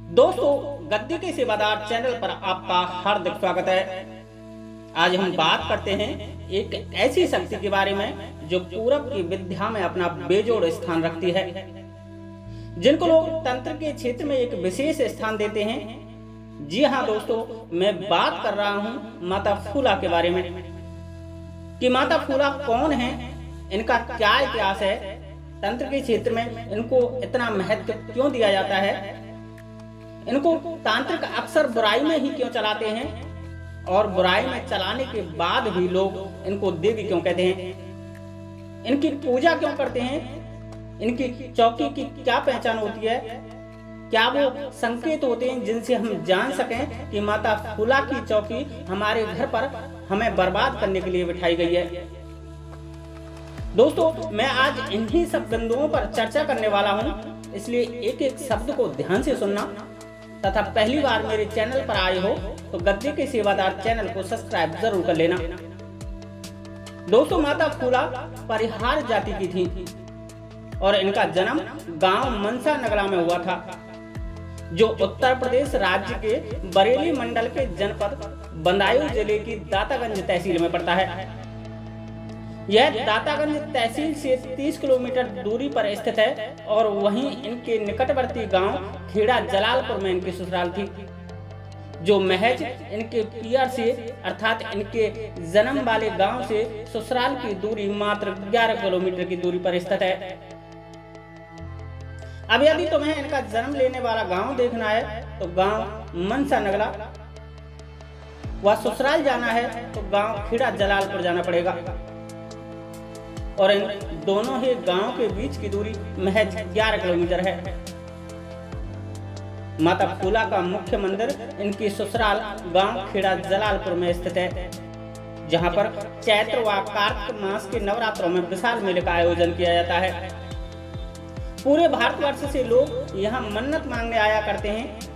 दोस्तों, गद्दी के सेवादार चैनल पर आपका हार्दिक स्वागत है। आज हम बात करते हैं एक ऐसी शक्ति के बारे में जो पूरब की विद्या में अपना बेजोड़ स्थान रखती है, जिनको लोग तंत्र के क्षेत्र में एक विशेष स्थान देते हैं। जी हाँ दोस्तों, मैं बात कर रहा हूँ माता फूला के बारे में कि माता फूला कौन है, इनका क्या इतिहास है, तंत्र के क्षेत्र में इनको इतना महत्व क्यों दिया जाता है, इनको तांत्रिक अक्सर बुराई में ही क्यों चलाते हैं और बुराई में चलाने के बाद भी लोग इनको देवी क्यों कहते हैं, इनकी पूजा क्यों करते हैं, इनकी चौकी की क्या पहचान होती है, क्या वो संकेत होते हैं जिनसे हम जान सकें कि माता फूला की चौकी हमारे घर पर हमें बर्बाद करने के लिए बिठाई गई है। दोस्तों, मैं आज इन्हीं सब बिंदुओं पर चर्चा करने वाला हूँ, इसलिए एक एक शब्द को ध्यान से सुनना तथा पहली बार मेरे चैनल पर आए हो तो गद्दी के सेवादार चैनल को सब्सक्राइब जरूर कर लेना। दोस्तों, माता फूला परिहार जाति की थी और इनका जन्म गांव मनसा नगरा में हुआ था, जो उत्तर प्रदेश राज्य के बरेली मंडल के जनपद बदायूं जिले की दातागंज तहसील में पड़ता है। यह दातागंज तहसील से 30 किलोमीटर दूरी पर स्थित है और वहीं इनके निकटवर्ती गांव खेड़ा जलालपुर में इनकी ससुराल थी, जो महज इनके पियर से अर्थात इनके जन्म वाले गांव से ससुराल की दूरी मात्र 11 किलोमीटर की दूरी पर स्थित है। अब यदि तुम्हें इनका जन्म लेने वाला गांव देखना है तो गांव मनसा नगरा, व ससुराल जाना है तो गांव खेड़ा जलालपुर जाना पड़ेगा और इन दोनों ही गांव के बीच की दूरी महज 11 किलोमीटर है। माता फूला का मुख्य मंदिर इनकी ससुराल गांव खेड़ा जलालपुर में स्थित है, जहां पर चैत्र व कार्तिक मास के नवरात्रों में विशाल मेले का आयोजन किया जाता है। पूरे भारतवर्ष से लोग यहां मन्नत मांगने आया करते हैं।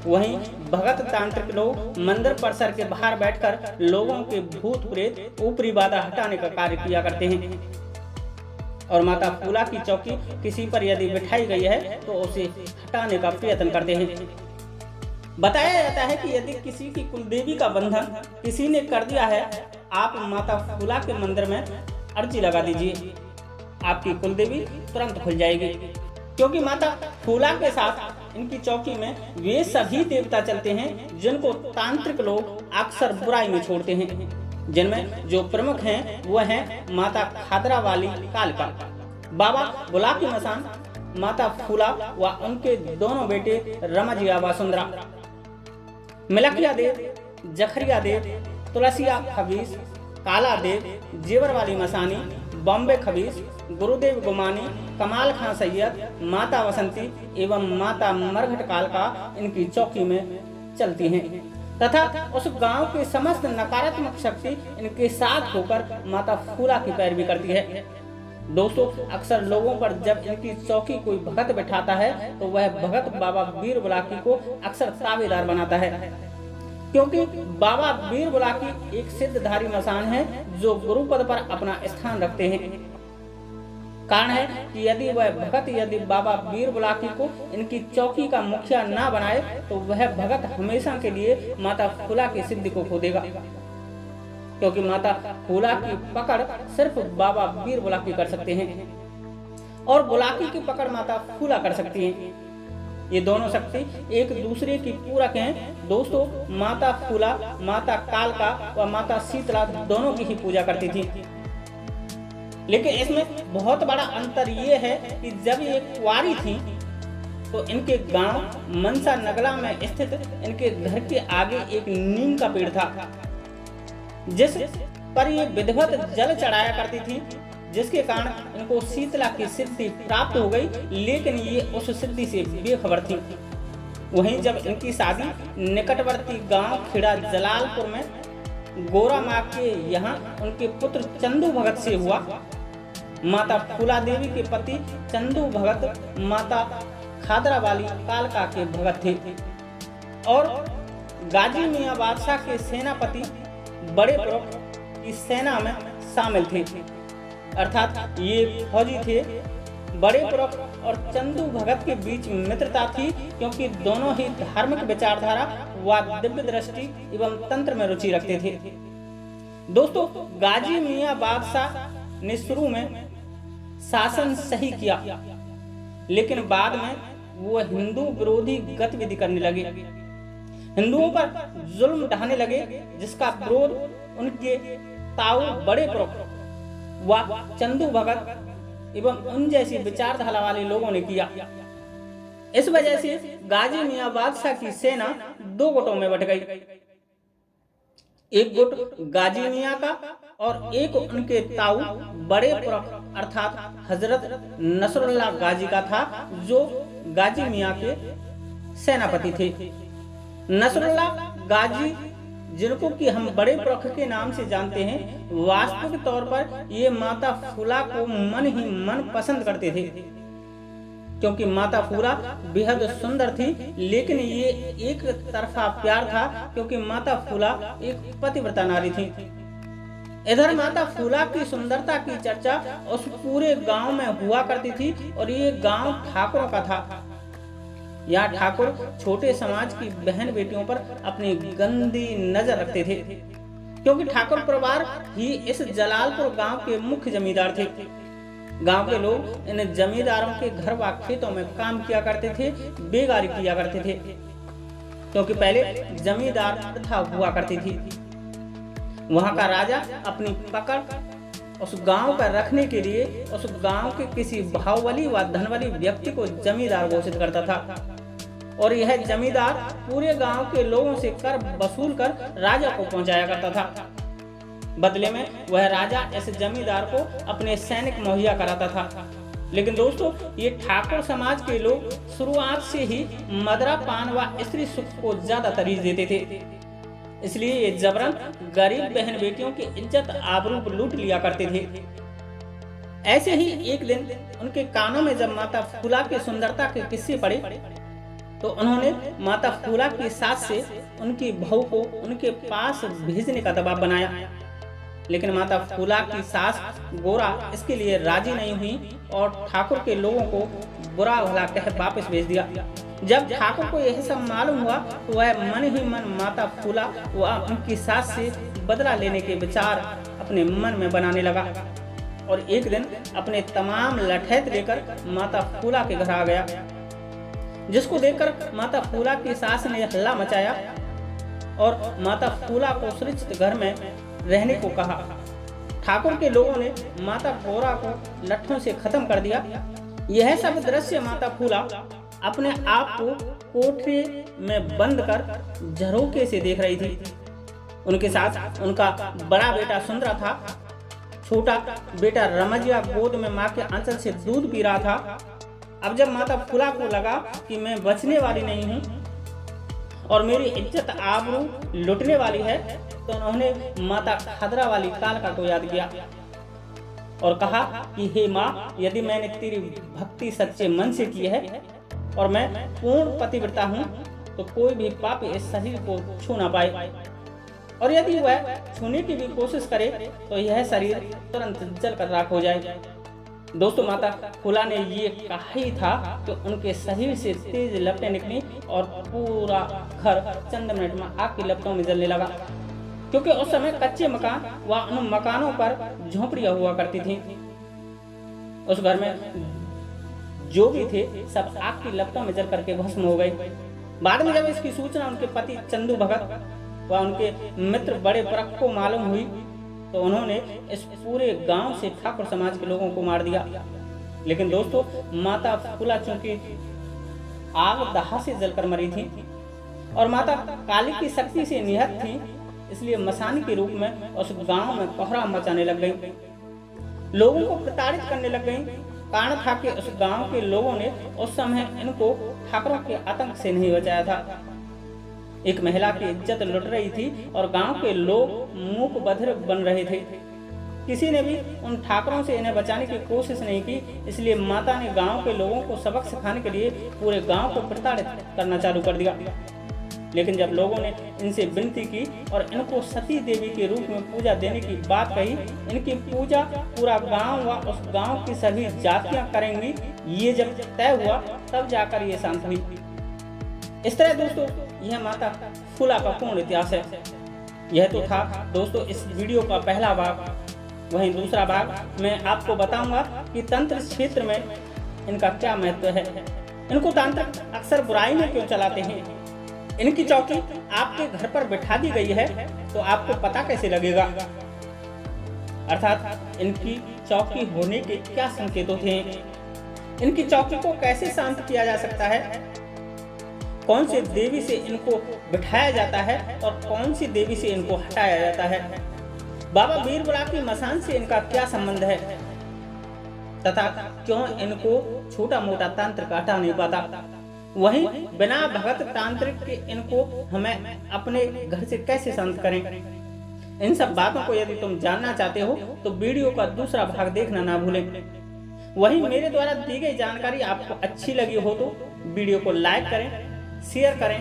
वहीं भगत तांत्रिक लोग मंदिर परिसर के बाहर बैठकर लोगों के भूत प्रेत ऊपरी बाधा हटाने का कार्य किया करते हैं और माता फूला की चौकी किसी पर यदि बिठाई गई है तो उसे हटाने का प्रयत्न करते हैं। बताया जाता है कि यदि किसी की कुलदेवी का बंधन किसी ने कर दिया है, आप माता फूला के मंदिर में अर्जी लगा दीजिए, आपकी कुलदेवी तुरंत खुल जाएगी, क्योंकि माता फूला के साथ इनकी चौकी में वे सभी देवता चलते हैं जिनको तांत्रिक लोग अक्सर बुराई में छोड़ते हैं, जिनमें जो प्रमुख हैं वह हैं माता खादरा वाली कालका, बाबा बुलाकी मसान, माता फूला व उनके दोनों बेटे रमजिया व सुंदरा, मिलकिया देव, जखरिया देव, तुलसिया खबीस, काला देव, जेवर वाली मसानी, बॉम्बे खबीस, गुरुदेव गुमानी, कमाल खां सैयद, माता वसंती एवं माता मरघट कालका इनकी चौकी में चलती हैं तथा उस गांव के समस्त नकारात्मक शक्ति इनके साथ होकर माता फूला की पैरवी करती है। दोस्तों, अक्सर लोगों पर जब इनकी चौकी कोई भगत बैठाता है तो वह भगत बाबा वीर बुलाकी को अक्सर ताबेदार बनाता है, क्योंकि बाबा वीर बुलाकी एक सिद्धधारी मसान है जो गुरु पद पर अपना स्थान रखते हैं। कारण है कि यदि वह भगत यदि बाबा वीर बुलाकी को इनकी चौकी का मुखिया ना बनाए तो वह भगत हमेशा के लिए माता फूला की सिद्धि को खो देगा, क्योंकि माता फूला की पकड़ सिर्फ बाबा वीर बुलाकी कर सकते हैं और बुलाकी की पकड़ माता फूला कर सकती हैं। ये दोनों शक्ति एक दूसरे की पूरक हैं। दोस्तों, माता फूला माता कालका व माता शीतला दोनों की ही पूजा करती थी, लेकिन इसमें बहुत बड़ा अंतर ये है कि जब ये कुंवारी थी तो इनके गांव मनसा नगरा में स्थित इनके घर के आगे एक नीम का पेड़ था, जिस पर ये विधिवत जल चढ़ाया करती थी, जिसके कारण इनको शीतला की सिद्धि प्राप्त हो गई, लेकिन ये उस सिद्धि से बेखबर थी। वहीं जब इनकी शादी निकटवर्ती गांव खेड़ा जलालपुर में गोरा माँ के यहाँ उनके पुत्र चंदू भगत से हुआ, माता फूला देवी के पति चंदू भगत माता खादरा वाली कालका के भगत थे और गाजी मियाँ बादशाह के सेनापति बड़े पुरख की सेना में शामिल थे, अर्थात ये फौजी थे। बड़े पुरख और चंदू भगत के बीच मित्रता थी, क्योंकि दोनों ही धार्मिक विचारधारा व दिव्य दृष्टि एवं तंत्र में रुचि रखते थे। दोस्तों, गाजी मियां बादशाह ने शुरू में शासन सही किया, लेकिन बाद में वो हिंदू विरोधी गतिविधि करने लगे, हिंदुओं पर जुल्म ढाने लगे, जिसका विरोध उनके ताऊ बड़े प्रमुख व चंदू भगत एवं उन जैसी विचारधारा वाले लोगों ने किया। इस वजह से गाजी मियां बादशाह की सेना दो गुटों में बट गई, एक गुट गाजी मियां का और एक उनके ताऊ बड़े प्रमुख अर्थात हजरत नसरुल्लाह गाजी का था, जो गाजी मियां के सेनापति थे। नसरुल्लाह गाजी, जिनको कि हम बड़े प्रमुख के नाम से जानते हैं, वास्तविक तौर पर ये माता फूला को मन ही मन पसंद करते थे, क्योंकि माता फूला बेहद सुंदर थी। लेकिन ये एक तरफा प्यार था, क्योंकि माता फूला एक पतिव्रता नारी थी। इधर माता फूला की सुंदरता की चर्चा उस पूरे गांव में हुआ करती थी, और ये गांव ठाकुरों का था। यहाँ ठाकुर छोटे समाज की बहन बेटियों पर अपनी गंदी नजर रखते थे, क्योंकि ठाकुर परिवार ही इस जलालपुर गांव के मुख्य जमींदार थे। गांव के लोग इन जमींदारों के घर व खेतों में काम किया करते थे, बेगारी किया करते थे, क्योंकि पहले जमींदार प्रथा हुआ करती थी। वहां का राजा अपनी पकड़ उस गांव पर रखने के लिए उस गांव के किसी भावबली व धनवाली व्यक्ति को जमींदार घोषित करता था, और यह जमींदार पूरे गांव के लोगों से कर वसूल कर राजा को पहुंचाया करता था। बदले में वह राजा इस जमींदार को अपने सैनिक मुहैया कराता था। लेकिन दोस्तों, ये ठाकुर समाज के लोग शुरुआत से ही मदरा पान व स्त्री सुख को ज्यादा तरजीह देते थे, इसलिए ये जबरन गरीब बहन बेटियों की इज्जत आबरू लूट लिया करते थे। ऐसे ही एक दिन उनके कानों में जब माता फूला की सुंदरता के किस्से पड़े, तो उन्होंने माता फूला की सास से उनकी बहू को उनके पास भेजने का दबाव बनाया। लेकिन माता फूला की सास गोरा इसके लिए राजी नहीं हुई और ठाकुर के लोगों को बुरा भला कह वापस भेज दिया। जब ठाकुर को यह सब मालूम हुआ, तो वह मन ही मन माता फूला व उनकी सास से बदला लेने के विचार अपने मन में बनाने लगा, और एक दिन अपने तमाम लठैत लेकर माता फूला के घर आ गया, जिसको देखकर माता फूला की सास ने हल्ला मचाया और माता फूला को सुरक्षित घर में रहने को कहा। ठाकुर के लोगों ने माता गोरा को लट्ठों से खत्म कर दिया। यह सब दृश्य माता फूला अपने आप को कोठरी में बंद कर झरोके से देख रही थी। उनके साथ उनका बड़ा बेटा सुंदरा था, छोटा बेटा रमजिया गोद में माँ के आंचल से दूध पी रहा था। अब जब माता फूला को लगा कि मैं बचने वाली नहीं हूँ और मेरी इज्जत आबरू लुटने वाली है, तो उन्होंने माता खदरा वाली कालका को याद किया और कहा कि हे माँ, यदि मैंने तेरी भक्ति सच्चे मन से की है और मैं पूर्ण पतिव्रता हूँ, तो कोई भी पापी इस शरीर को छू ना पाए, और यदि वह छूने की भी कोशिश करे तो यह शरीर तुरंत जलकर राख हो जाए। दोस्तों, माता फूला ने ये कहा ही था कि उनके शरीर से तेज लपटें निकली और पूरा घर चंद मिनट में आग की लपटों में जलने लगा, क्योंकि उस समय कच्चे मकान व उन मकानों पर झोपड़ियां हुआ करती थीं। उस घर में जो भी थे सब आग की लपटों में जल करके भस्म हो गए। बाद में जब इसकी सूचना उनके पति चंदू भगत व उनके मित्र बड़े प्रक को मालूम हुई, तो उन्होंने इस पूरे गांव से ठाकुर समाज के लोगों को मार दिया। लेकिन दोस्तों, माता फूला चूंकि आग दहा से जलकर मरी थी और माता काली की शक्ति से निहत थी, इसलिए मसानी के रूप में उस गांव में कोहराम मचाने लग गई, लोगों को प्रताड़ित करने लग गई। कारण था कि उस गांव के लोगों ने उस समय इनको ठाकुरों के आतंक से नहीं बचाया था। एक महिला की इज्जत लुट रही थी और गांव के लोग मूक बधिर बन रहे थे। किसी ने भी उन ठाकुरों से इन्हें बचाने की कोशिश नहीं की, इसलिए माता ने गांव के लोगों को सबक सिखाने के लिए पूरे गांव को प्रताड़ित करना चालू कर दिया। लेकिन जब लोगों ने इनसे विनती की और इनको सती देवी के रूप में पूजा देने की बात कही, इनकी पूजा पूरा गांव व उस गांव की सभी जातियां करेंगी, ये जब तय हुआ तब जाकर ये शांत हुई। इस तरह दोस्तों यह माता फूला का पूर्ण इतिहास है। यह तो था दोस्तों इस वीडियो का पहला भाग। वहीं दूसरा भाग मैं आपको बताऊंगा कि तंत्र क्षेत्र में इनका क्या महत्व है, इनको तांत्रिक अक्सर बुराई में क्यों चलाते हैं, इनकी चौकी आपके घर पर बिठा दी गई है तो आपको पता कैसे लगेगा, अर्थात इनकी चौकी होने के क्या संकेत होते हैं, इनकी चौकी को कैसे शांत किया जा सकता है, कौन सी देवी से इनको बिठाया जाता है और कौन सी देवी से इनको हटाया जाता है, बाबा बीरबला की मसान से इनका क्या संबंध है, तथा क्यों इनको छोटा मोटा तांत्रिक हटा नहीं पाता। वहीं बिना भगत तांत्रिक के इनको हमें अपने घर से कैसे शांत करें। इन सब बातों को यदि तुम जानना चाहते हो तो वीडियो का दूसरा भाग देखना ना भूलें। वहीं मेरे द्वारा दी गई जानकारी आपको अच्छी लगी हो तो वीडियो को लाइक करें, शेयर करें,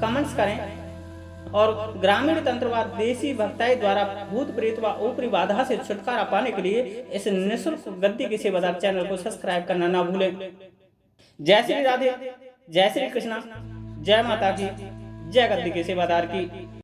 कमेंट्स करें और ग्रामीण तंत्र व देसी भक्ताई द्वारा भूत प्रेत व ऊपरी बाधा से छुटकारा पाने के लिए इस निःशुल्क गद्दी की सेवादार चैनल को सब्सक्राइब करना ना भूलें। जय श्री राधे, जय श्री कृष्णा, जय माता की, जय गद्दी के सेवादार की।